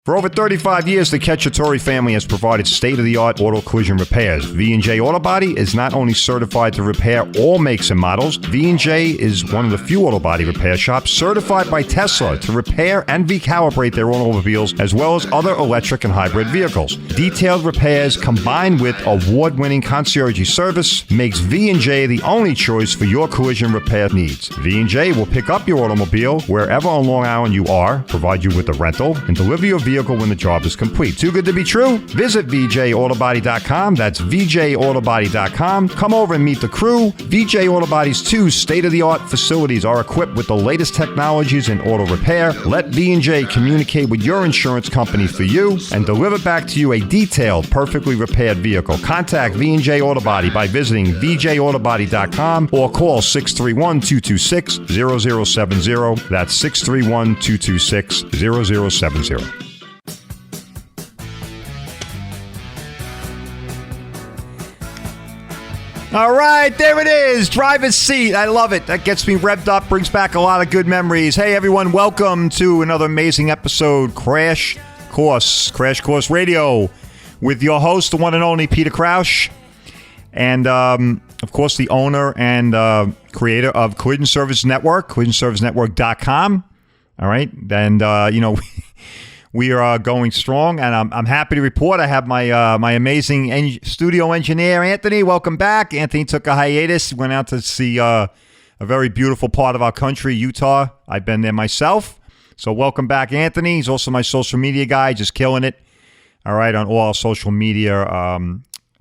For over 35 years, the Cacciatore family has provided state-of-the-art auto collision repairs. V&J Auto Body is not only certified to repair all makes and models, V&J is one of the few auto body repair shops certified by Tesla to repair and recalibrate their own automobiles, as well as other electric and hybrid vehicles. Detailed repairs combined with award-winning concierge service makes V&J the only choice for your collision repair needs. V&J will pick up your automobile wherever on Long Island you are, provide you with a rental, and deliver your vehicle when the job is complete. Too good to be true? Visit VJAutobody.com. That's VJAutobody.com. Come over and meet the crew. VJ Auto Body's 2 state-of-the-art facilities are equipped with the latest technologies in auto repair. Let V&J communicate with your insurance company for you and deliver back to you a detailed, perfectly repaired vehicle. Contact V&J Auto Body by visiting VJAutobody.com or call 631-226-0070. That's 631-226-0070. All right, there it is. Driver's seat. I love it. That gets me revved up, brings back a lot of good memories. Hey, everyone. Welcome to another amazing episode, Crash Course Radio, with your host, the one and only Peter Crouch, and, of course, the owner and creator of Collision Service Network, collisionservicenetwork.com. All right. And, we are going strong, and I'm happy to report I have my amazing studio engineer, Anthony. Welcome back. Anthony took a hiatus, went out to see a very beautiful part of our country, Utah. I've been there myself. So welcome back, Anthony. He's also my social media guy, just killing it. All right, on all our social media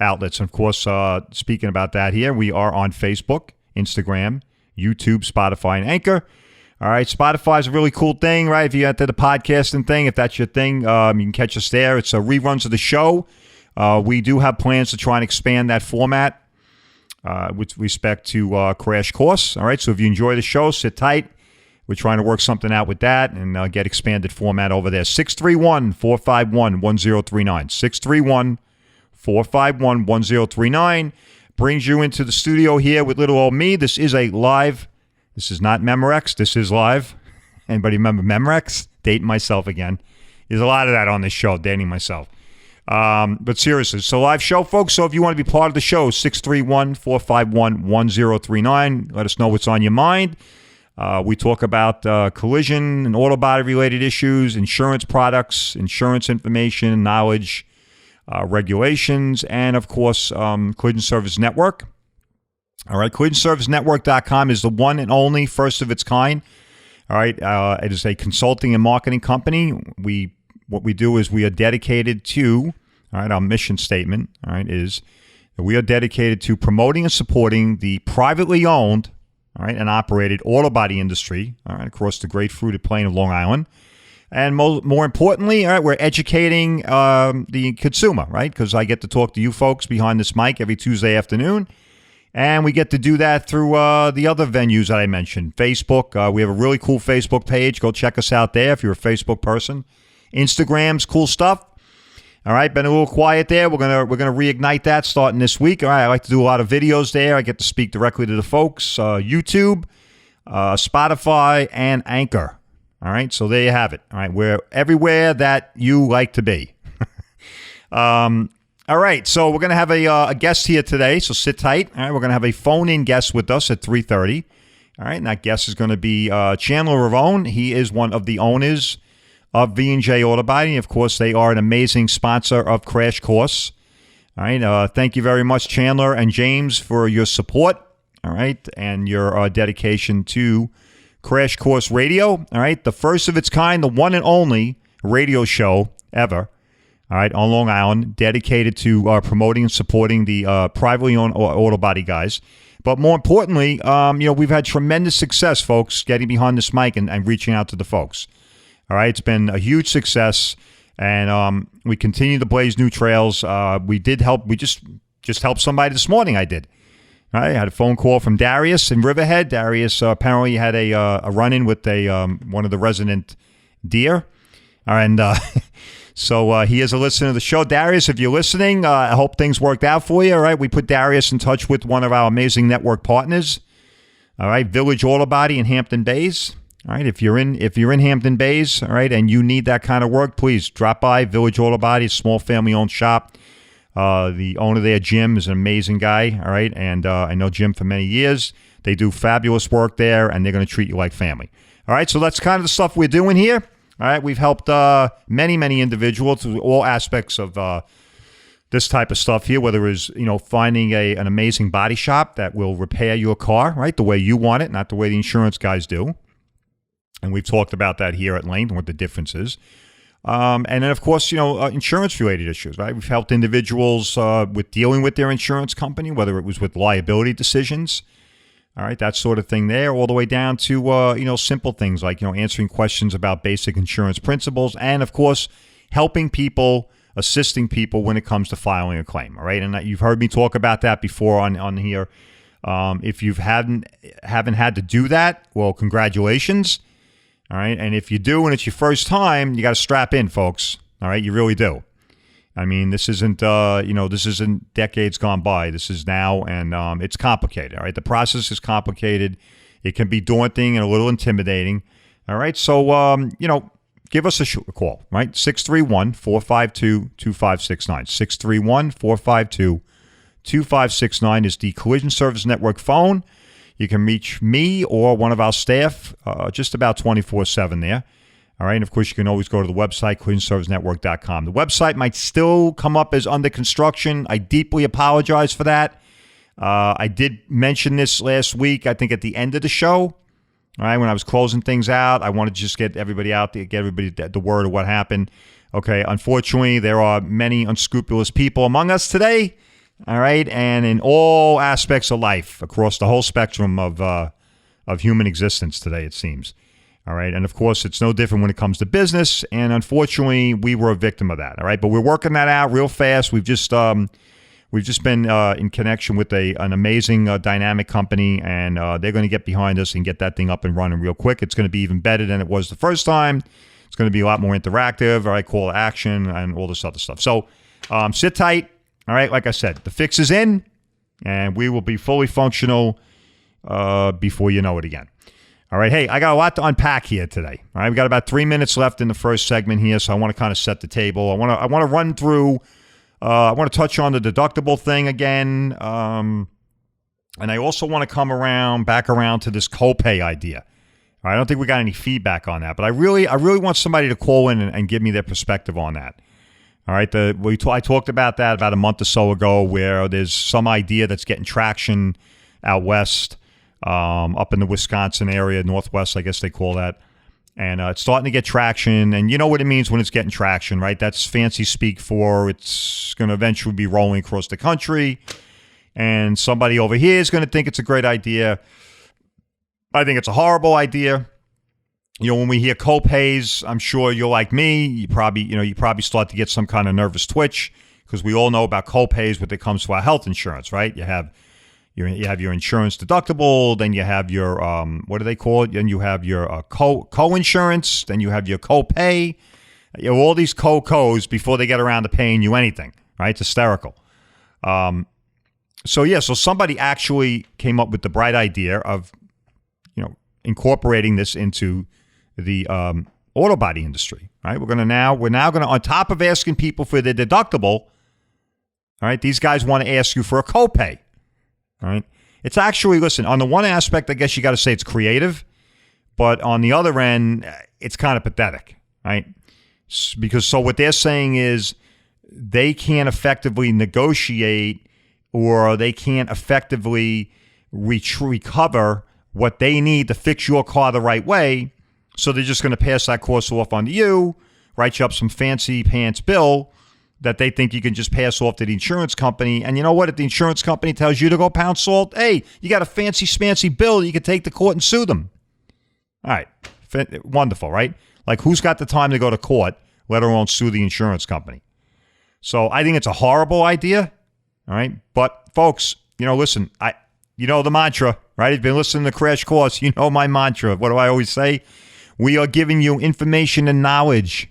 outlets. And of course, speaking about that here, we are on Facebook, Instagram, YouTube, Spotify, and Anchor. All right, Spotify is a really cool thing, right? If you enter the podcasting thing, if that's your thing, you can catch us there. It's reruns of the show. We do have plans to try and expand that format with respect to Crash Course. All right, so if you enjoy the show, sit tight. We're trying to work something out with that and get expanded format over there. 631-451-1039. 631-451-1039 brings you into the studio here with little old me. This is a live. This is not Memorex. This is live. Anybody remember Memorex? Dating myself again. There's a lot of that on this show, dating myself. But seriously, it's a live show, folks. So if you want to be part of the show, 631-451-1039. Let us know what's on your mind. We talk about collision and auto body related issues, insurance products, insurance information, knowledge, regulations, and of course, Collision Service Network. All right, collisionservicenetwork.com is the one and only, first of its kind. All right, it is a consulting and marketing company. What we do is we are dedicated to, all right, our mission statement, all right, is that we are dedicated to promoting and supporting the privately owned, all right, and operated auto body industry, all right, across the great fruited plain of Long Island. And more importantly, all right, we're educating the consumer, right, because I get to talk to you folks behind this mic every Tuesday afternoon. And we get to do that through the other venues that I mentioned. Facebook, we have a really cool Facebook page. Go check us out there if you're a Facebook person. Instagram's cool stuff. All right, been a little quiet there. We're gonna reignite that starting this week. All right, I like to do a lot of videos there. I get to speak directly to the folks. YouTube, Spotify, and Anchor. All right, so there you have it. All right, we're everywhere that you like to be. All right, so we're going to have a guest here today, so sit tight. All right, we're going to have a phone-in guest with us at 3:30. All right, and that guest is going to be Chandler Ravone. He is one of the owners of V&J Auto Body. Of course, they are an amazing sponsor of Crash Course. All right, thank you very much, Chandler and James, for your support, all right, and your dedication to Crash Course Radio. All right, the first of its kind, the one and only radio show ever. All right, on Long Island, dedicated to promoting and supporting the privately owned auto body guys. But more importantly, we've had tremendous success, folks, getting behind this mic and reaching out to the folks. All right, it's been a huge success, and we continue to blaze new trails. We just helped somebody this morning. I did. All right, I had a phone call from Darius in Riverhead. Darius apparently had a run-in with one of the resident deer, and so he is a listener to the show. Darius, if you're listening, I hope things worked out for you. All right, we put Darius in touch with one of our amazing network partners. All right, Village Auto Body in Hampton Bays. All right, if you're in Hampton Bays, all right, and you need that kind of work, please drop by Village Auto Body, a small family-owned shop. The owner there, Jim, is an amazing guy, all right, and I know Jim for many years. They do fabulous work there, and they're going to treat you like family. All right, so that's kind of the stuff we're doing here. All right, we've helped many individuals through all aspects of this type of stuff here, whether it's finding an amazing body shop that will repair your car, right, the way you want it, not the way the insurance guys do. And we've talked about that here at length and what the difference is. And then, of course, insurance-related issues, right? We've helped individuals with dealing with their insurance company, whether it was with liability decisions, all right, that sort of thing there, all the way down to, simple things like, answering questions about basic insurance principles and, of course, helping people, assisting people when it comes to filing a claim, all right? And you've heard me talk about that before on here. If you haven't had to do that, well, congratulations. All right, and if you do and it's your first time, you got to strap in, folks. All right, you really do. I mean, this isn't this isn't decades gone by. This is now, and it's complicated. All right, the process is complicated. It can be daunting and a little intimidating. All right, so give us a call. Right, 631-452-2569. 631-452-2569 is the Collision Service Network phone. You can reach me or one of our staff just about 24/7 there. All right. And, of course, you can always go to the website, collisionservicenetwork.com. The website might still come up as under construction. I deeply apologize for that. I did mention this last week, I think, at the end of the show. All right. When I was closing things out, I wanted to just get everybody out there, get everybody the word of what happened. Okay. Unfortunately, there are many unscrupulous people among us today. All right, and in all aspects of life, across the whole spectrum of human existence today, it seems. All right, and of course, it's no different when it comes to business. And unfortunately, we were a victim of that. All right, but we're working that out real fast. We've just been in connection with an amazing dynamic company, and they're going to get behind us and get that thing up and running real quick. It's going to be even better than it was the first time. It's going to be a lot more interactive. All right, call to action and all this other stuff. So sit tight. All right, like I said, the fix is in, and we will be fully functional before you know it again. All right, hey, I got a lot to unpack here today. All right, we got about 3 minutes left in the first segment here, so I want to kind of set the table. I want to run through. I want to touch on the deductible thing again, and I also want to come back around to this copay idea. All right, I don't think we got any feedback on that, but I really want somebody to call in and give me their perspective on that. All right, I talked about that about a month or so ago, where there's some idea that's getting traction out west, up in the Wisconsin area, Northwest, I guess they call that. And it's starting to get traction. And you know what it means when it's getting traction, right? That's fancy speak for it's going to eventually be rolling across the country. And somebody over here is going to think it's a great idea. I think it's a horrible idea. When we hear copays, I'm sure you're like me. You probably start to get some kind of nervous twitch, because we all know about copays when it comes to our health insurance, right? You have your insurance deductible, then you have your what do they call it? Then you have your co-insurance, then you have your copay. All these co-cos before they get around to paying you anything, right? It's hysterical. So somebody actually came up with the bright idea of incorporating this into the auto body industry, right? We're now going to, on top of asking people for their deductible, all right, these guys want to ask you for a copay, all right? It's actually, listen, on the one aspect, I guess you got to say it's creative, but on the other end, it's kind of pathetic, right? Because what they're saying is they can't effectively negotiate, or they can't effectively recover what they need to fix your car the right way. So they're just going to pass that cost off onto you, write you up some fancy pants bill that they think you can just pass off to the insurance company. And you know what? If the insurance company tells you to go pound salt, hey, you got a fancy smancy bill, you can take to court and sue them. All right. Wonderful, right? Like, who's got the time to go to court, let alone sue the insurance company? So I think it's a horrible idea. All right. But folks, listen, the mantra, right? If you've been listening to Crash Course, you know my mantra. What do I always say? We are giving you information and knowledge.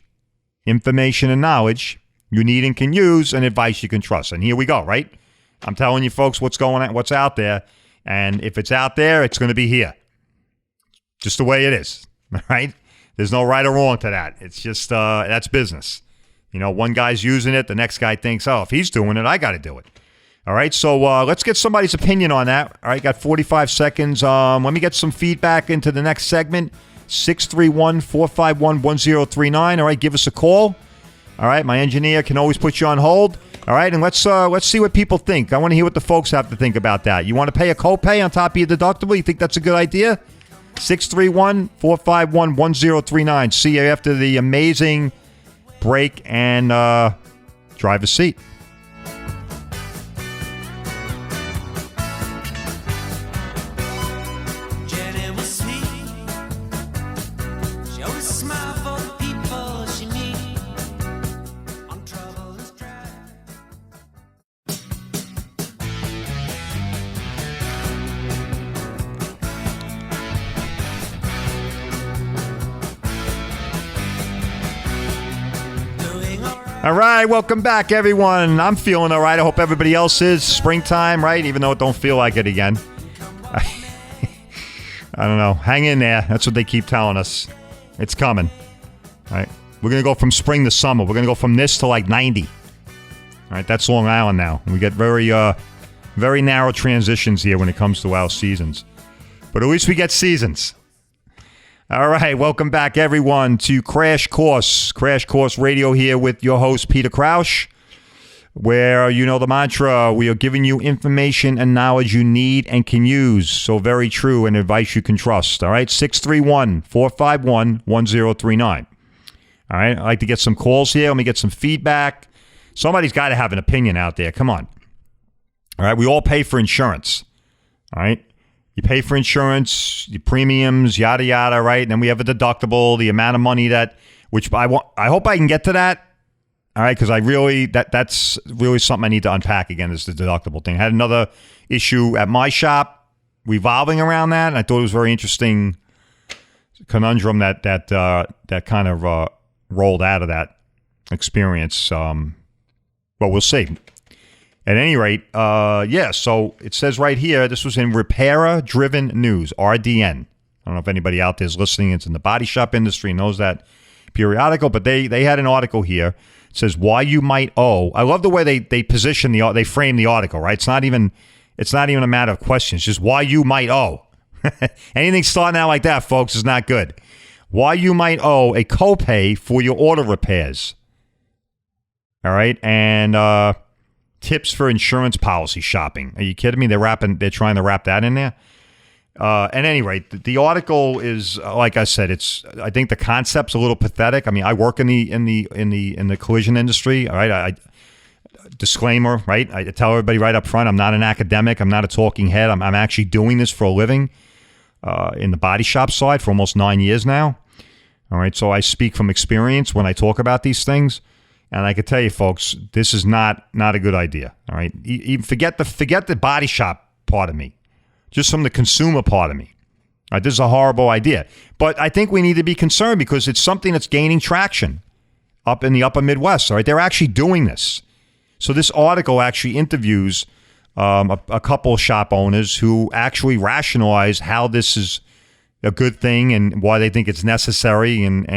Information and knowledge you need and can use, and advice you can trust. And here we go, right? I'm telling you folks what's going on, what's out there. And if it's out there, it's going to be here. Just the way it is. All right? There's no right or wrong to that. It's just, that's business. You know, one guy's using it. The next guy thinks, oh, if he's doing it, I got to do it. All right, so let's get somebody's opinion on that. All right, got 45 seconds. Let me get some feedback into the next segment. 631-451-1039. All right, give us a call. All right, my engineer can always put you on hold. All right, and let's see what people think. I want to hear what the folks have to think about that. You want to pay a copay on top of your deductible? You think that's a good idea? 631-451-1039. See you after the amazing break and driver's seat. All right, welcome back, everyone. I'm feeling all right. I hope everybody else is. Springtime, right? Even though it don't feel like it again. I don't know. Hang in there. That's what they keep telling us. It's coming. All right. We're going to go from spring to summer. We're going to go from this to like 90. All right, that's Long Island now. We get very narrow transitions here when it comes to our seasons. But at least we get seasons. All right, welcome back, everyone, to Crash Course Radio here with your host, Peter Crouch, where you know the mantra, we are giving you information and knowledge you need and can use. So very true, and advice you can trust. All right, 631-451-1039. All right, I'd like to get some calls here. Let me get some feedback. Somebody's got to have an opinion out there. Come on. All right, we all pay for insurance. All right. You pay for insurance, your premiums, yada, yada, right? And then we have a deductible, the amount of money which I hope I can get to that. All right, because that's really something I need to unpack again, is the deductible thing. I had another issue at my shop revolving around that, and I thought it was a very interesting conundrum that kind of rolled out of that experience. Well, we'll see. At any rate, so it says right here, this was in Repairer Driven News, RDN. I don't know if anybody out there is listening. It's in the body shop industry, knows that periodical, but they had an article here. It says why you might owe. I love the way they position they frame the article, right? It's not even a matter of questions, just why you might owe. Anything starting out like that, folks, is not good. Why you might owe a copay for your auto repairs. All right, and tips for insurance policy shopping. Are you kidding me? They're trying to wrap that in there. At any rate, the article is, like I said, I think the concept's a little pathetic. I mean, I work in the collision industry. All right, disclaimer, right? I tell everybody right up front, I'm not an academic. I'm not a talking head. I'm actually doing this for a living in the body shop side for almost 9 years now. All right, so I speak from experience when I talk about these things. And I can tell you, folks, this is not a good idea. All right, forget the body shop part of me, just from the consumer part of me. All right, this is a horrible idea, but I think we need to be concerned because it's something that's gaining traction up in the upper Midwest. All right, they're actually doing this. So this article actually interviews a couple of shop owners who actually rationalize how this is a good thing and why they think it's necessary, and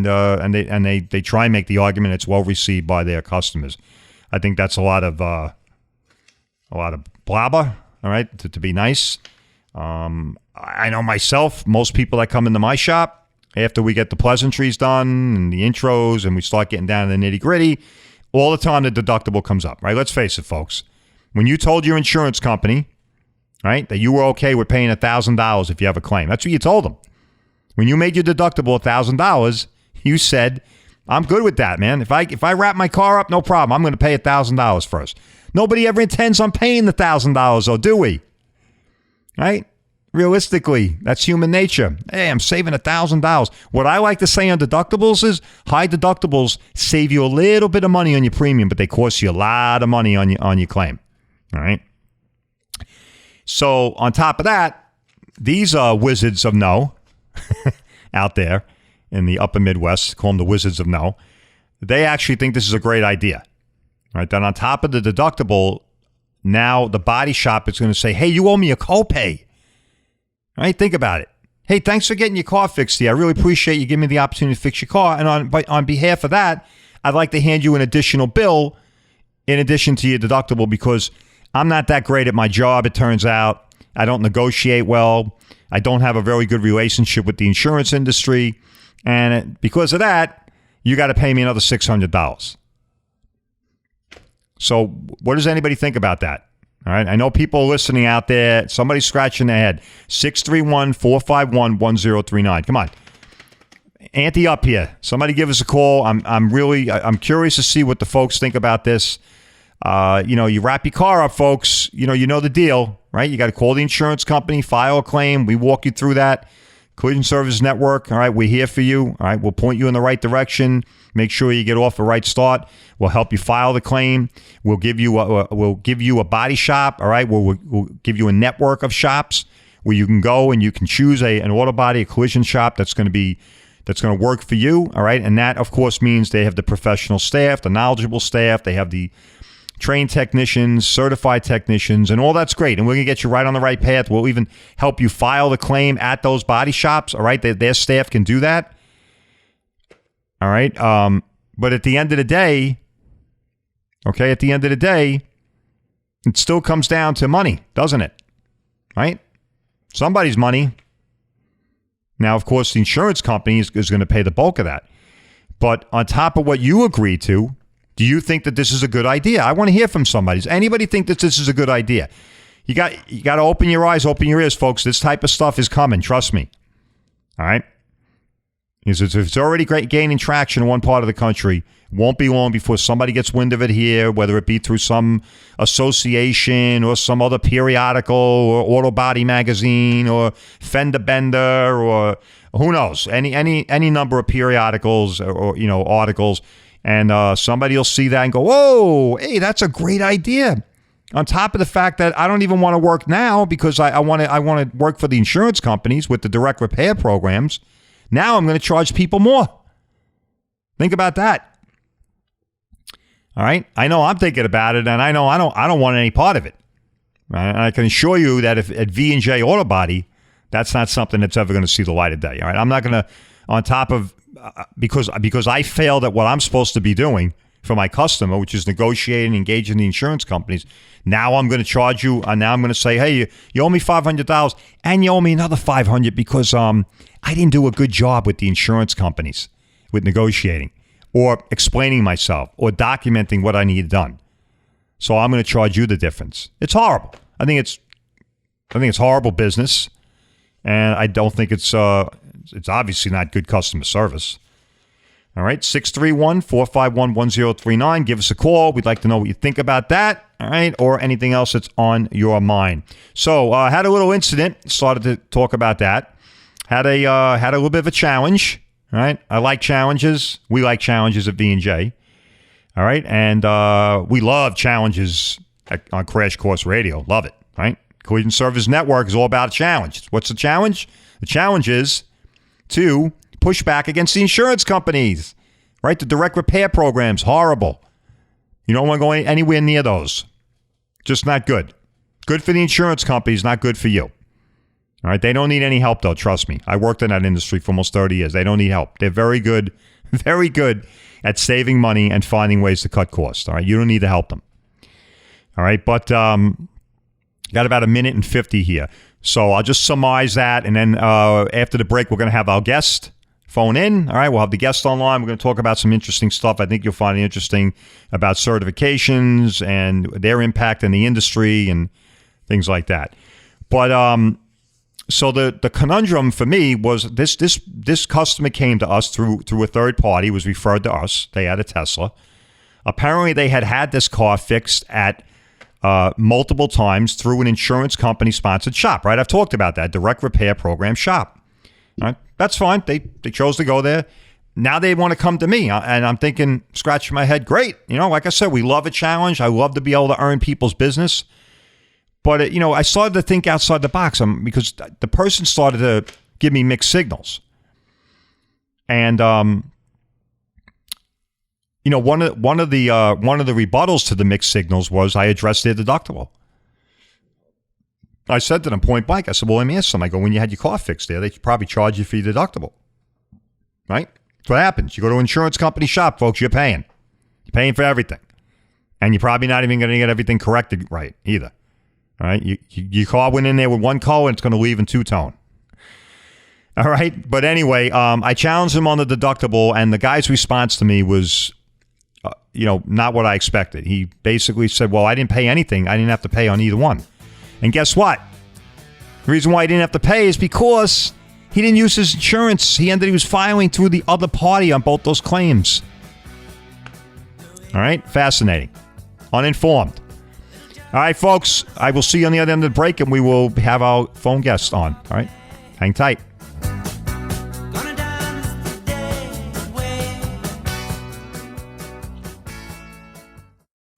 they try and make the argument it's well received by their customers. I think that's a lot of blabber. All right, to be nice. I know myself. Most people that come into my shop after we get the pleasantries done and the intros and we start getting down to the nitty gritty, all the time the deductible comes up. Right? Let's face it, folks. When you told your insurance company, right, that you were okay with paying $1,000 if you have a claim. That's what you told them. When you made your deductible $1,000, you said, I'm good with that, man. If I wrap my car up, no problem. I'm going to pay $1,000 first. Nobody ever intends on paying the $1,000, though, do we? Right? Realistically, that's human nature. Hey, I'm saving $1,000. What I like to say on deductibles is high deductibles save you a little bit of money on your premium, but they cost you a lot of money on your claim. All right? So on top of that, these wizards of no out there in the upper Midwest, call them the wizards of no, they actually think this is a great idea. Right? Then on top of the deductible, now the body shop is going to say, hey, you owe me a copay. Right? Think about it. hey, thanks for getting your car fixed here. I really appreciate you giving me the opportunity to fix your car. And on behalf of that, I'd like to hand you an additional bill in addition to your deductible because I'm not that great at my job, it turns out. I don't negotiate well. I don't have a very good relationship with the insurance industry. And because of that, you got to pay me another $600. So what does anybody think about that? All right. I know people listening out there. Somebody's scratching their head. 631-451-1039. Come on. Ante up here. Somebody give us a call. I'm curious to see what the folks think about this. You wrap your car up, folks. You know the deal, right? You got to call the insurance company, file a claim. We walk you through that. Collision Service Network. All right. We're here for you. All right. We'll point you in the right direction. Make sure you get off the right start. We'll help you file the claim. We'll give you a body shop. All right. We'll give you a network of shops where you can go and you can choose an auto body, a collision shop that's going to work for you. All right. And that, of course, means they have the professional staff, the knowledgeable staff. They have the trained technicians, certified technicians, and all that's great. And we're going to get you right on the right path. We'll even help you file the claim at those body shops. All right. Their staff can do that. All right. But at the end of the day, it still comes down to money, doesn't it? Right? Somebody's money. Now, of course, the insurance company is going to pay the bulk of that. But on top of what you agreed to, do you think that this is a good idea? I want to hear from somebody. Does anybody think that this is a good idea? You got to open your eyes, open your ears, folks. This type of stuff is coming. Trust me. All right? Because it's already gaining traction in one part of the country. It won't be long before somebody gets wind of it here, whether it be through some association or some other periodical or auto body magazine or Fender Bender or who knows, any number of periodicals or articles. And somebody will see that and go, whoa, hey, that's a great idea. On top of the fact that I don't even want to work now because I want to work for the insurance companies with the direct repair programs. Now I'm going to charge people more. Think about that. All right. I know I'm thinking about it, and I know I don't want any part of it. Right? And I can assure you that if at V&J Auto Body, that's not something that's ever going to see the light of day. All right. I'm not going to, on top of because I failed at what I'm supposed to be doing for my customer, which is negotiating, engaging the insurance companies. Now I'm going to charge you. Now I'm going to say, hey, you owe me $500, and you owe me another $500 because I didn't do a good job with the insurance companies with negotiating or explaining myself or documenting what I needed done. So I'm going to charge you the difference. It's horrible. I think it's horrible business, and I don't think it's obviously not good customer service. All right, 631-451-1039. Give us a call. We'd like to know what you think about that, all right, or anything else that's on your mind. So I had a little incident. Started to talk about that. Had a little bit of a challenge, all right? I like challenges. We like challenges at V&J, all right? And we love challenges on Crash Course Radio. Love it, right? Collision Service Network is all about a challenge. What's the challenge? The challenge is to push back against the insurance companies, right? The direct repair programs, horrible. You don't want to go anywhere near those. Just not good. Good for the insurance companies, not good for you. All right? They don't need any help, though, trust me. I worked in that industry for almost 30 years. They don't need help. They're very good at saving money and finding ways to cut costs, all right? You don't need to help them. All right? But got about a minute and 50 here. So I'll just summarize that, and then after the break, we're going to have our guest phone in. All right, we'll have the guest online. We're going to talk about some interesting stuff. I think you'll find it interesting about certifications and their impact in the industry and things like that. But so the conundrum for me was this customer came to us through a third party, was referred to us. They had a Tesla. Apparently, they had this car fixed at multiple times through an insurance company sponsored shop, right? I've talked about that, direct repair program shop. All right, that's fine. They chose to go there. Now they want to come to me, and I'm thinking, scratching my head, great. Like I said, we love a challenge. I love to be able to earn people's business. But, I started to think outside the box because the person started to give me mixed signals. And, one of the rebuttals to the mixed signals was I addressed their deductible. I said to them point blank, I said, well, let me ask them. I go, when you had your car fixed there, they probably charge you for your deductible, right? That's what happens. You go to an insurance company shop, folks, you're paying. You're paying for everything. And you're probably not even going to get everything corrected right either. All right? Your car went in there with one color and it's going to leave in two-tone. All right? But anyway, I challenged him on the deductible, and the guy's response to me was, not what I expected. He basically said, well, I didn't pay anything. I didn't have to pay on either one. And guess what? The reason why he didn't have to pay is because he didn't use his insurance. He was filing through the other party on both those claims. All right? Fascinating. Uninformed. All right, folks. I will see you on the other end of the break, and we will have our phone guest on. All right? Hang tight.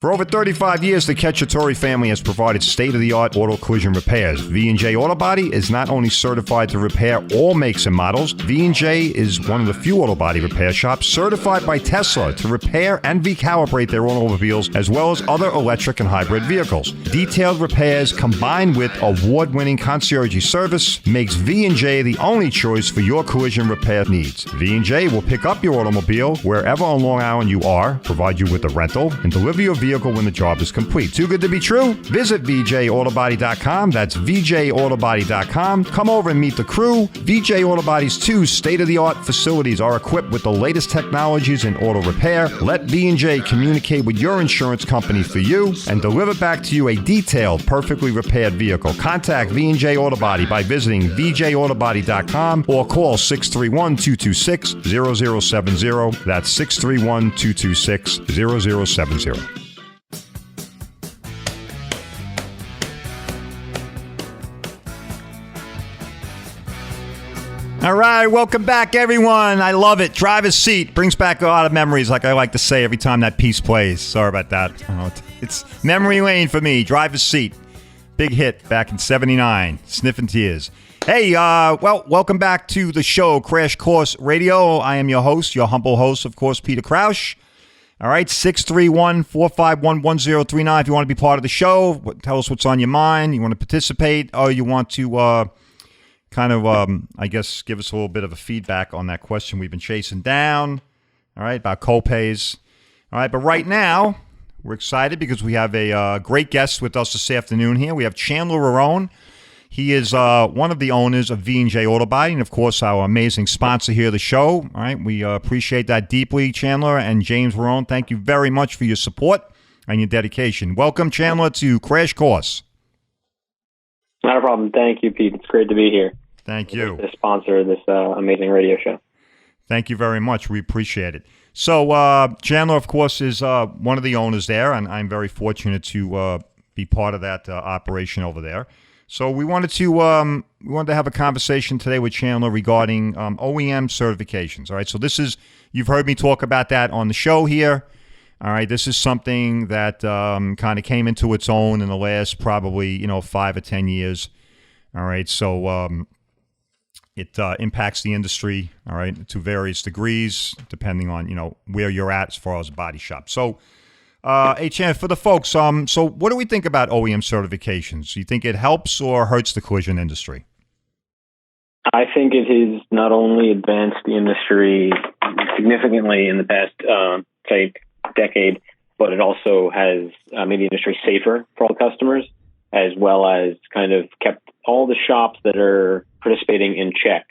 For over 35 years, the Cacciatore family has provided state-of-the-art auto collision repairs. V&J Auto Body is not only certified to repair all makes and models, V&J is one of the few auto body repair shops certified by Tesla to repair and recalibrate their automobiles, as well as other electric and hybrid vehicles. Detailed repairs combined with award-winning concierge service makes V&J the only choice for your collision repair needs. V&J will pick up your automobile wherever on Long Island you are, provide you with a rental, and deliver your vehicle when the job is complete. Too good to be true? Visit VJAutobody.com. That's VJAutobody.com. Come over and meet the crew. VJ Auto Body's 2 state-of-the-art facilities are equipped with the latest technologies in auto repair. Let V&J communicate with your insurance company for you and deliver back to you a detailed, perfectly repaired vehicle. Contact V&J Auto Body by visiting VJAutobody.com or call 631-226-0070. That's 631-226-0070. All right, welcome back, everyone. I love it. Driver's Seat brings back a lot of memories, like I like to say every time that piece plays. Sorry about that. It's memory lane for me. Driver's Seat, big hit back in '79. Sniffing tears. Hey, welcome back to the show, Crash Course Radio. I am your host, your humble host, of course, Peter Krausch. All right, 631-451-1039. If you want to be part of the show, tell us what's on your mind. You want to participate, or you want to I guess, give us a little bit of a feedback on that question we've been chasing down, all right, about copays. All right, but right now, we're excited because we have a great guest with us this afternoon here. We have Chandler Rarone. He is one of the owners of V&J Auto Body, and, of course, our amazing sponsor here of the show. All right, we appreciate that deeply, Chandler. And James Rarone, thank you very much for your support and your dedication. Welcome, Chandler, to Crash Course. Not a problem. Thank you, Pete. It's great to be here. Thank you. The sponsor of this amazing radio show. Thank you very much. We appreciate it. So Chandler, of course, is one of the owners there, and I'm very fortunate to be part of that operation over there. So we wanted to have a conversation today with Chandler regarding OEM certifications. All right. So you've heard me talk about that on the show here. All right. This is something that kind of came into its own in the last probably 5 or 10 years. All right. So it impacts the industry, all right, to various degrees, depending on, where you're at as far as a body shop. So, Chandler, for the folks, so what do we think about OEM certifications? Do you think it helps or hurts the collision industry? I think it has not only advanced the industry significantly in the past, decade, but it also has made the industry safer for all customers, as well as kind of kept all the shops that are participating in check.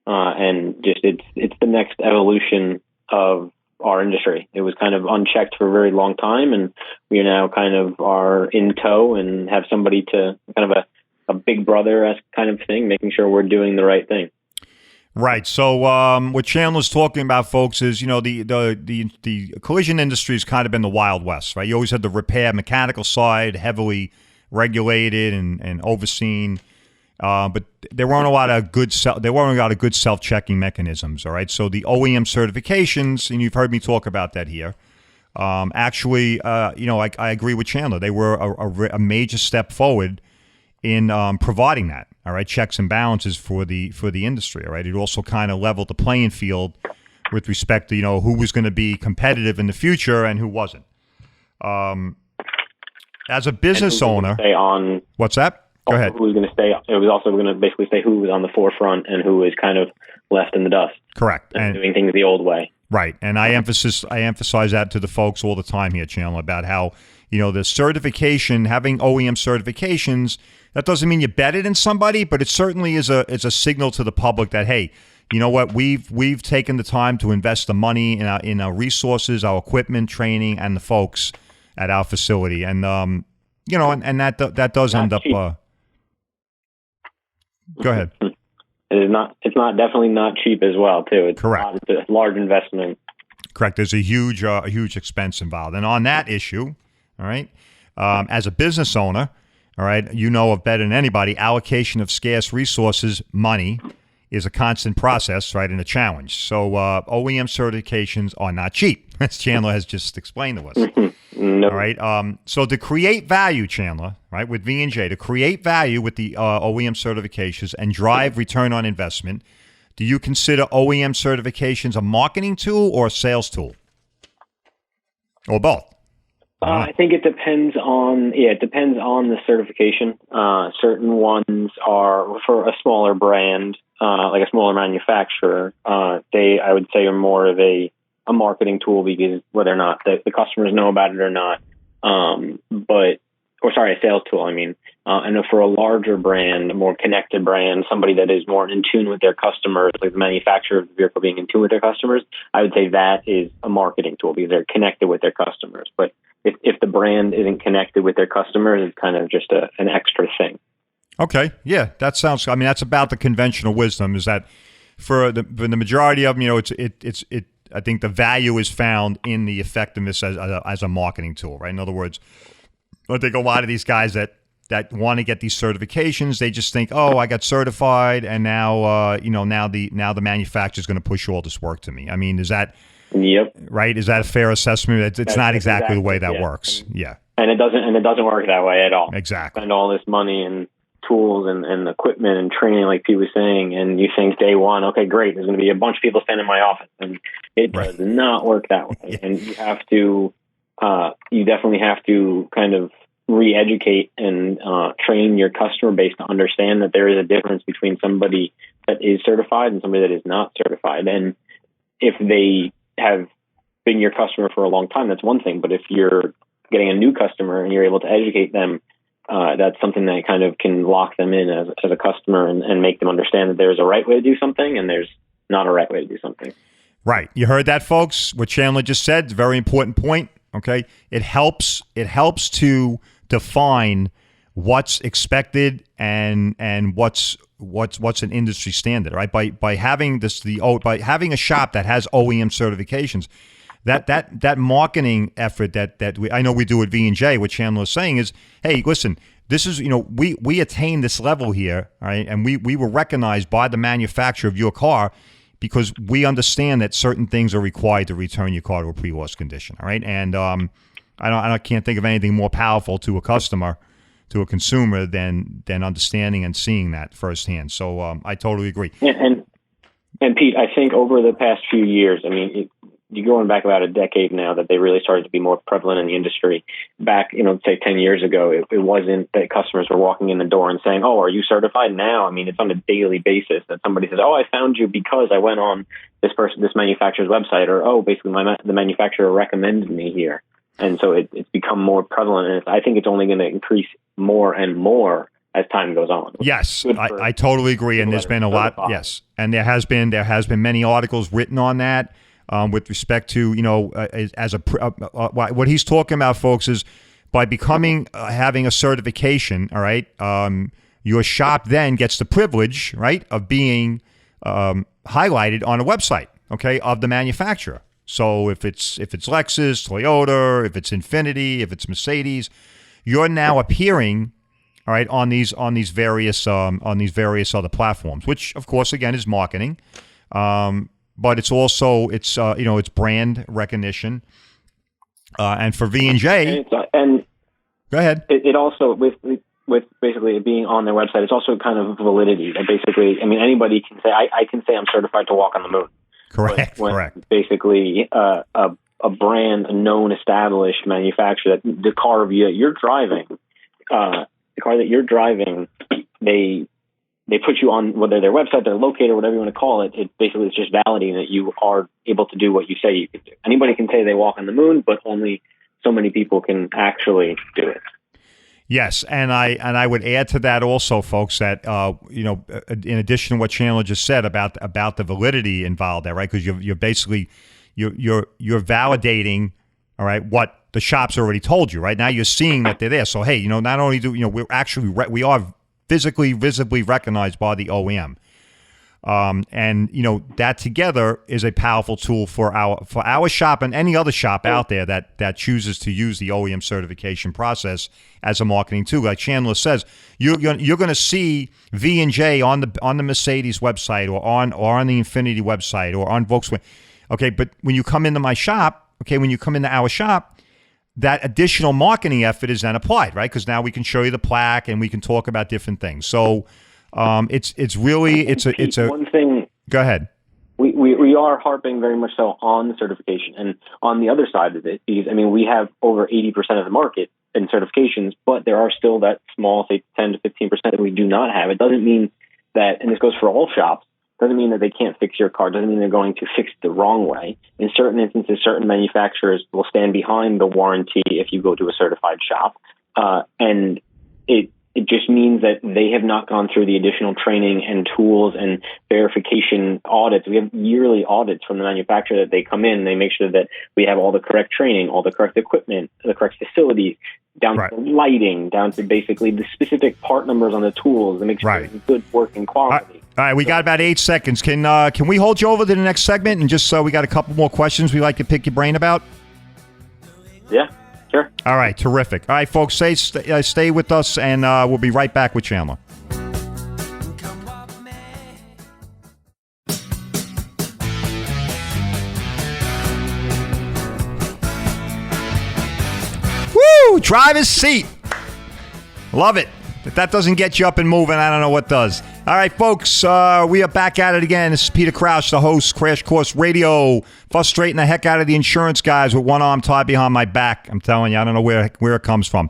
And just it's the next evolution of our industry. It was kind of unchecked for a very long time, and we now kind of are in tow and have somebody to kind of a big brother-esque kind of thing, making sure we're doing the right thing. Right. So what Chandler's talking about, folks, is, the collision industry has kind of been the Wild West, right? You always had the repair mechanical side, heavily regulated and overseen. But there weren't a lot of good self-checking mechanisms. All right, so the OEM certifications, and you've heard me talk about that here. Actually, I agree with Chandler. They were a major step forward in providing that. All right, checks and balances for the industry. All right, it also kind of leveled the playing field with respect to who was going to be competitive in the future and who wasn't. As a business owner, what's that? Go ahead. who was going to stay. It was also going to basically say who was on the forefront and who was kind of left in the dust. Correct. And doing things the old way. Right. And I emphasize that to the folks all the time here, Chandler, about how, the certification, having OEM certifications, that doesn't mean you're better than somebody, but it certainly is a signal to the public that, hey, you know what, we've taken the time to invest the money in our resources, our equipment, training, and the folks at our facility. And and that does end up go ahead. It's not definitely not cheap as well, too. It's correct. It's a large investment. Correct. There's a huge expense involved. And on that issue, all right, as a business owner, all right, you know of better than anybody, allocation of scarce resources, money, is a constant process, right, and a challenge. So OEM certifications are not cheap, as Chandler has just explained to us. No. All right. So to create value, Chandler, right, with V&J, to create value with the OEM certifications and drive return on investment, do you consider OEM certifications a marketing tool or a sales tool? Or both? I think it depends on the certification. Certain ones are for a smaller brand, like a smaller manufacturer. I would say are more of a marketing tool because whether or not the customers know about it or not. A sales tool. I mean, and for a larger brand, a more connected brand, somebody that is more in tune with their customers, like the manufacturer of the vehicle being in tune with their customers, I would say that is a marketing tool because they're connected with their customers. But if the brand isn't connected with their customers, it's kind of just an extra thing. Okay, yeah, that sounds. I mean, that's about the conventional wisdom. Is that for the majority of them, it's I think the value is found in the effectiveness as a marketing tool, right? In other words, I think a lot of these guys that want to get these certifications, they just think, oh, I got certified, and now now the manufacturer is going to push all this work to me. I mean, is that Yep. right? Is that a fair assessment? It's not exactly the way that yeah. works. Yeah. And it doesn't work that way at all. Exactly. Spend all this money and tools and equipment and training, like Pete was saying, and you think day one, okay, great, there's going to be a bunch of people standing in my office, and it does not work that way. Yeah. And you definitely have to kind of re-educate and train your customer base to understand that there is a difference between somebody that is certified and somebody that is not certified. And if they have been your customer for a long time, that's one thing. But if you're getting a new customer and you're able to educate them, that's something that kind of can lock them in as a customer and make them understand that there's a right way to do something and there's not a right way to do something. Right. You heard that, folks? What Chandler just said, it's a very important point. Okay. It helps to define what's expected and what's an industry standard, right? By having having a shop that has OEM certifications, that marketing effort that I know we do at V&J, what Chandler is saying is, hey, listen, this is, we attained this level here, right? And we were recognized by the manufacturer of your car because we understand that certain things are required to return your car to a pre-loss condition, all right? And I can't think of anything more powerful to a customer, to a consumer, than understanding and seeing that firsthand. So I totally agree. And Pete, I think over the past few years, I mean, you're going back about a decade now that they really started to be more prevalent in the industry. Back, say 10 years ago, it wasn't that customers were walking in the door and saying, oh, are you certified now? I mean, it's on a daily basis that somebody says, oh, I found you because I went on this manufacturer's website, or, oh, basically the manufacturer recommended me here. And so it's become more prevalent, and I think it's only going to increase more and more as time goes on. Yes, I totally agree, and there's been a lot. Yes, and there has been many articles written on that with respect to what he's talking about, folks, is by becoming having a certification. All right, your shop then gets the privilege, right, of being highlighted on a website, okay, of the manufacturer. So if it's Lexus, Toyota, if it's Infiniti, if it's Mercedes, you're now appearing, all right, on these various other platforms, which of course again is marketing, but it's also it's brand recognition, and for V&J. And go ahead. It also with basically it being on their website, it's also kind of validity. That basically, I mean, anybody can say I can say I'm certified to walk on the moon. Correct. Correct. Basically, a brand, a known, established manufacturer, that the car that you're driving, they put you on whether their website, their locator, whatever you want to call it. It basically is just validating that you are able to do what you say you can do. Anybody can say they walk on the moon, but only so many people can actually do it. Yes, and I would add to that also, folks, that in addition to what Chandler just said about the validity involved there, right? Because you're basically you're validating, all right, what the shop's already told you, right? Now you're seeing that they're there. So hey, not only do we are physically visibly recognized by the OEM. And that together is a powerful tool for our shop and any other shop out there that chooses to use the OEM certification process as a marketing tool. Like Chandler says, you're going to see V&J on the Mercedes website or on the Infiniti website or on Volkswagen. Okay, but when you come into my shop, when you come into our shop, that additional marketing effort is then applied, right? Because now we can show you the plaque and we can talk about different things. So. It's one thing. Go ahead. We are harping very much so on the certification, and on the other side of it, because we have over 80% of the market in certifications, but there are still that small, say 10 to 15% that we do not have. It doesn't mean that, and this goes for all shops, doesn't mean that they can't fix your car. Doesn't mean they're going to fix it the wrong way. In certain instances, certain manufacturers will stand behind the warranty if you go to a certified shop, and it just means that they have not gone through the additional training and tools and verification audits. We have yearly audits from the manufacturer that they come in. They make sure that we have all the correct training, all the correct equipment, the correct facilities, down to the lighting, down to basically the specific part numbers on the tools to make sure it's good working quality. All right, we got about 8 seconds. Can we hold you over to the next segment and just we got a couple more questions we'd like to pick your brain about? Yeah. Sure. All right, terrific. All right, folks, stay with us, and we'll be right back with Chandler. Woo! Driver's seat. Love it. If that doesn't get you up and moving, I don't know what does. All right, folks, we are back at it again. This is Peter Crouch, the host, Crash Course Radio, frustrating the heck out of the insurance guys with one arm tied behind my back. I'm telling you, I don't know where it comes from.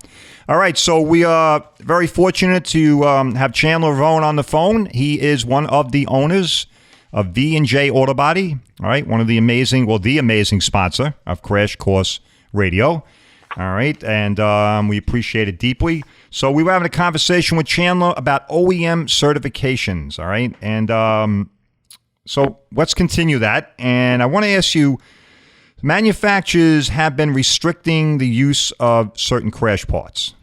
All right, so we are very fortunate to have Chandler Rowan on the phone. He is one of the owners of V&J Auto Body, all right, the amazing sponsor of Crash Course Radio. All right, and we appreciate it deeply. So we were having a conversation with Chandler about OEM certifications, all right? And so let's continue that. And I want to ask you, manufacturers have been restricting the use of certain crash parts,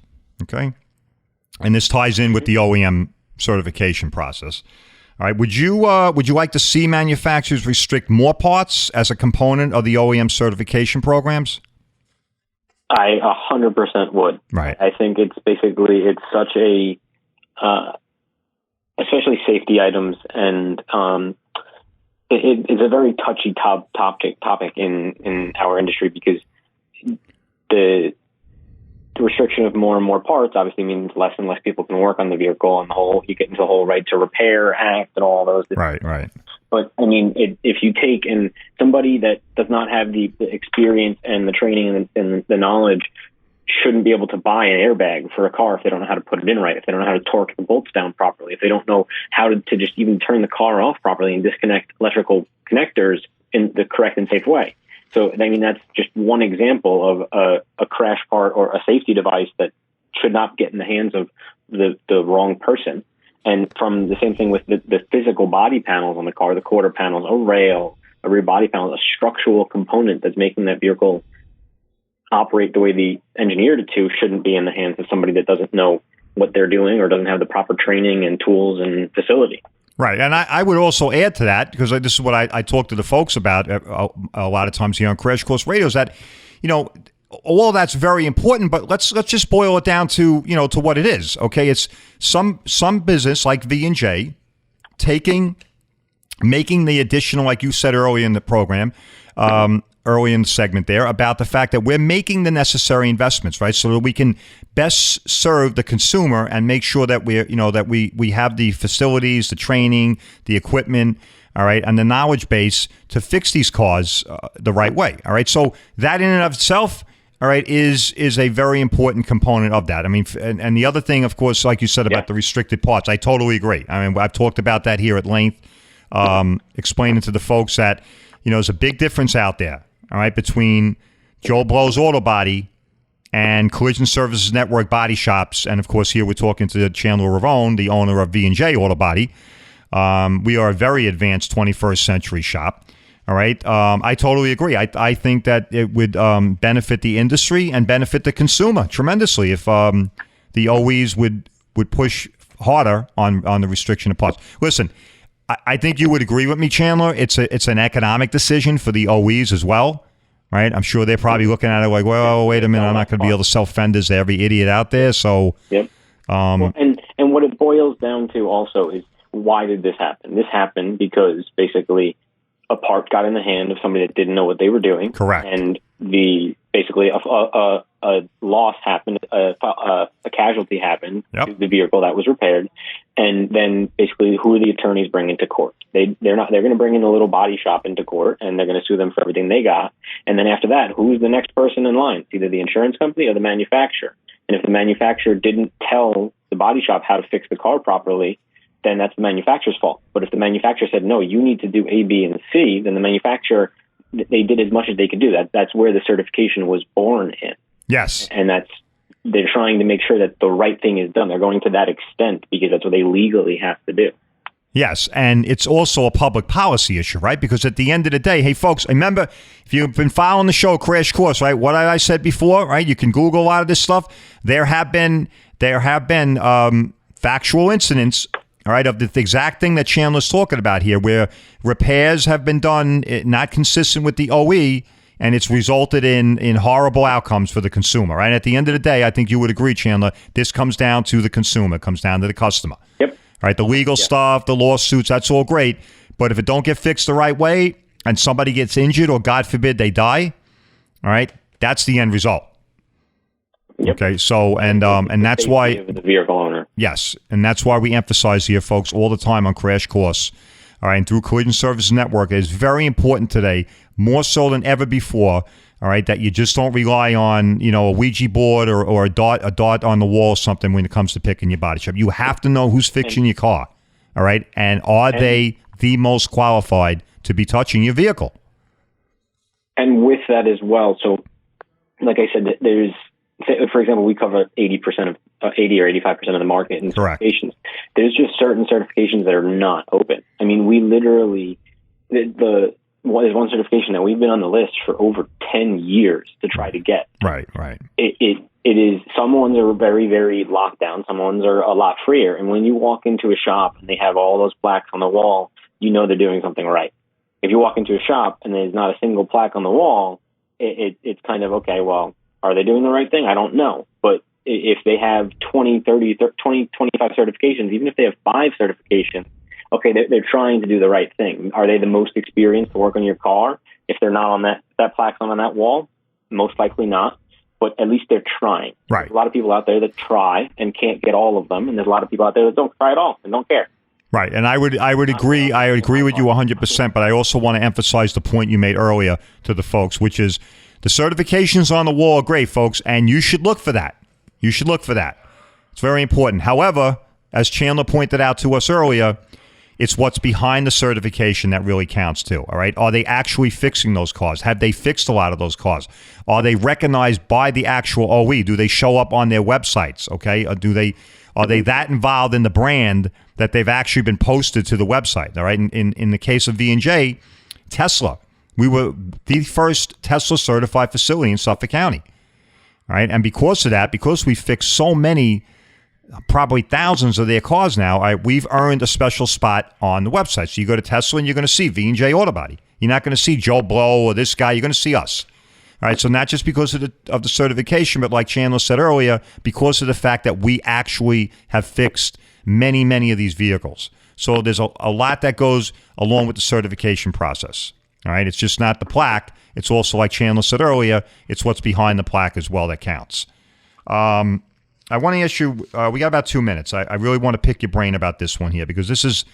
okay? And this ties in with the OEM certification process. All right, would you like to see manufacturers restrict more parts as a component of the OEM certification programs? I 100% would. Right. I think it's such a, especially safety items, and it's a very touchy topic in our industry, because the restriction of more and more parts obviously means less and less people can work on the vehicle, and you get into the whole right to repair act and all those. Right. But if you take somebody that does not have the experience and the training and the knowledge shouldn't be able to buy an airbag for a car if they don't know how to put it in right, if they don't know how to torque the bolts down properly, if they don't know how to just even turn the car off properly and disconnect electrical connectors in the correct and safe way. So, that's just one example of a crash part or a safety device that should not get in the hands of the wrong person. And from the same thing with the physical body panels on the car, the quarter panels, a rail, a rear body panel, a structural component that's making that vehicle operate the way they engineered it to, shouldn't be in the hands of somebody that doesn't know what they're doing or doesn't have the proper training and tools and facility. Right. And I would also add to that, because this is what I talk to the folks about a lot of times here on Crash Course Radio, is that, all that's very important, but let's just boil it down to, to what it is. Okay. It's some business like V&J making the additional, like you said earlier in the program, early in the segment there, about the fact that we're making the necessary investments, right? So that we can best serve the consumer and make sure that we have the facilities, the training, the equipment, all right, and the knowledge base to fix these cars the right way, all right? So that in and of itself, all right, is a very important component of that. I mean, and the other thing, of course, like you said about the restricted parts, I totally agree. I mean, I've talked about that here at length, explaining to the folks that, there's a big difference out there, all right, between Joe Blow's Auto Body and Collision Services Network body shops. And, of course, here we're talking to Chandler Ravone, the owner of V&J Auto Body. We are a very advanced 21st century shop. All right. I totally agree. I think that it would benefit the industry and benefit the consumer tremendously if the OEs would push harder on the restriction of parts. Listen, I think you would agree with me, Chandler. It's an economic decision for the OEs as well. Right. I'm sure they're probably looking at it like, well, wait a minute, I'm not going to be able to sell fenders to every idiot out there. So, yep. And what it boils down to also is, why did this happen? This happened because basically a part got in the hand of somebody that didn't know what they were doing. Correct. And basically a loss happened, a casualty happened to the vehicle that was repaired. And then basically, who are the attorneys bringing to court? They're going to bring in the little body shop into court, and they're going to sue them for everything they got. And then after that, who's the next person in line? It's either the insurance company or the manufacturer. And if the manufacturer didn't tell the body shop how to fix the car properly, then that's the manufacturer's fault. But if the manufacturer said, no, you need to do A, B, and C, then the manufacturer, they did as much as they could do. That's where the certification was born in. Yes. And they're trying to make sure that the right thing is done. They're going to that extent because that's what they legally have to do. Yes, and it's also a public policy issue, right? Because at the end of the day, hey, folks, remember, if you've been following the show Crash Course, right, what I said before, right, you can Google a lot of this stuff. There have been factual incidents, all right, of the exact thing that Chandler's talking about here, where repairs have been done not consistent with the OE, and it's resulted in horrible outcomes for the consumer, right? At the end of the day, I think you would agree, Chandler, this comes down to the consumer, it comes down to the customer. Yep. All right, the legal stuff, the lawsuits, that's all great. But if it don't get fixed the right way and somebody gets injured or, God forbid, they die, all right, that's the end result. Yep. Okay, so, and that's why... The vehicle owner. Yes, and that's why we emphasize here, folks, all the time on Crash Course, all right, and through Collision Services Network. It is very important today, more so than ever before, all right, that you just don't rely on, a Ouija board or a dot on the wall or something when it comes to picking your body shop. You have to know who's fixing your car, all right, and are they the most qualified to be touching your vehicle? And with that as well, so like I said, there's, for example, we cover 80% of 80 or 85% of the market in certifications. There's just certain certifications that are not open. I mean, we literally, there's one certification that we've been on the list for over 10 years to try to get. Right. It is, some ones are very, very locked down. Some ones are a lot freer. And when you walk into a shop and they have all those plaques on the wall, they're doing something right. If you walk into a shop and there's not a single plaque on the wall, it's kind of, okay, well, are they doing the right thing? I don't know. But if they have 20, 30, 20, 25 certifications, even if they have 5 certifications, okay, they're trying to do the right thing. Are they the most experienced to work on your car? If they're not on that plaque's not on that wall, most likely not. But at least they're trying. Right. There's a lot of people out there that try and can't get all of them, and there's a lot of people out there that don't try at all and don't care. Right, and I would agree. I would agree with you 100%. But I also want to emphasize the point you made earlier to the folks, which is the certifications on the wall are great, folks, and you should look for that. You should look for that. It's very important. However, as Chandler pointed out to us earlier, it's what's behind the certification that really counts too, all right? Are they actually fixing those cars? Have they fixed a lot of those cars? Are they recognized by the actual OE? Do they show up on their websites, okay? Or are they that involved in the brand that they've actually been posted to the website, all right? In the case of V&J, Tesla, we were the first Tesla certified facility in Suffolk County, all right? And because of that, because we fixed so many, probably thousands of their cars now, we've earned a special spot on the website. So you go to Tesla and you're going to see V&J Auto Body. You're not going to see Joe Blow or this guy. You're going to see us. All right, so not just because of the certification, but like Chandler said earlier, because of the fact that we actually have fixed many, many of these vehicles. So there's a lot that goes along with the certification process. All right, it's just not the plaque. It's also, like Chandler said earlier, it's what's behind the plaque as well that counts. I want to ask you, we got about 2 minutes. I really want to pick your brain about this one here because this is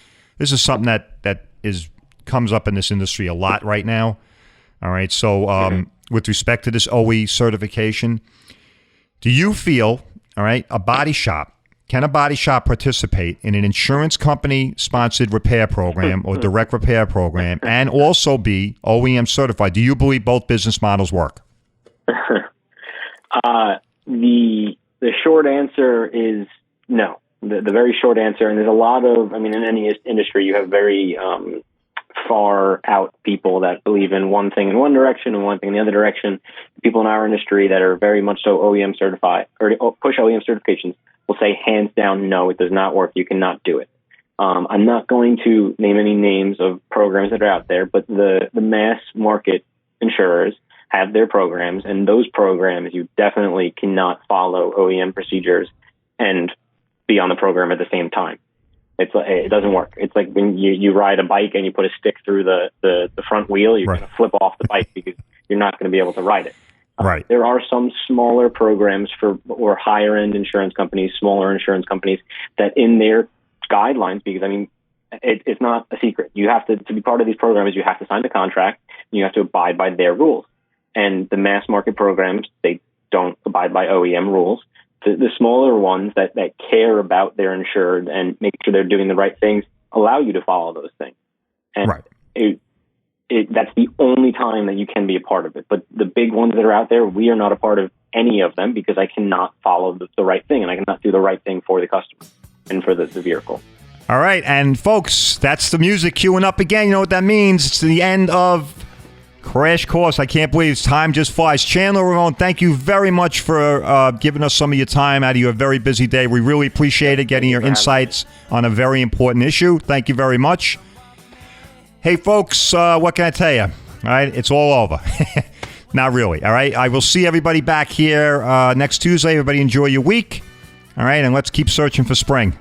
something that comes up in this industry a lot right now. All right, so with respect to this OE certification. Do you feel, all right, can a body shop participate in an insurance company sponsored repair program or direct repair program and also be OEM certified? Do you believe both business models work? The short answer is no. The very short answer, and there's a lot of, in any industry, you have very far out people that believe in one thing in one direction and one thing in the other direction. People in our industry that are very much so OEM certified or push OEM certifications will say hands down, no, it does not work. You cannot do it. I'm not going to name any names of programs that are out there, but the mass market insurers have their programs, and those programs you definitely cannot follow OEM procedures and be on the program at the same time. It doesn't work. It's like when you ride a bike and you put a stick through the front wheel, you're going to flip off the bike because you're not going to be able to ride it. Right. There are some smaller programs or higher end insurance companies, smaller insurance companies that in their guidelines, because it's not a secret. You have to be part of these programs. You have to sign the contract. And you have to abide by their rules. And the mass market programs, they don't abide by OEM rules. The smaller ones that care about their insured and make sure they're doing the right things allow you to follow those things. And that's the only time that you can be a part of it. But the big ones that are out there, we are not a part of any of them because I cannot follow the right thing and I cannot do the right thing for the customer and for the vehicle. All right. And folks, that's the music queuing up again. You know what that means? It's the end of Crash Course. I can't believe time just flies. Chandler Ramon, thank you very much for giving us some of your time out of your very busy day. We really appreciate it, getting your insights on a very important issue. Thank you very much. Hey, folks, what can I tell you? All right, it's all over. Not really, all right? I will see everybody back here next Tuesday. Everybody enjoy your week, all right? And let's keep searching for spring.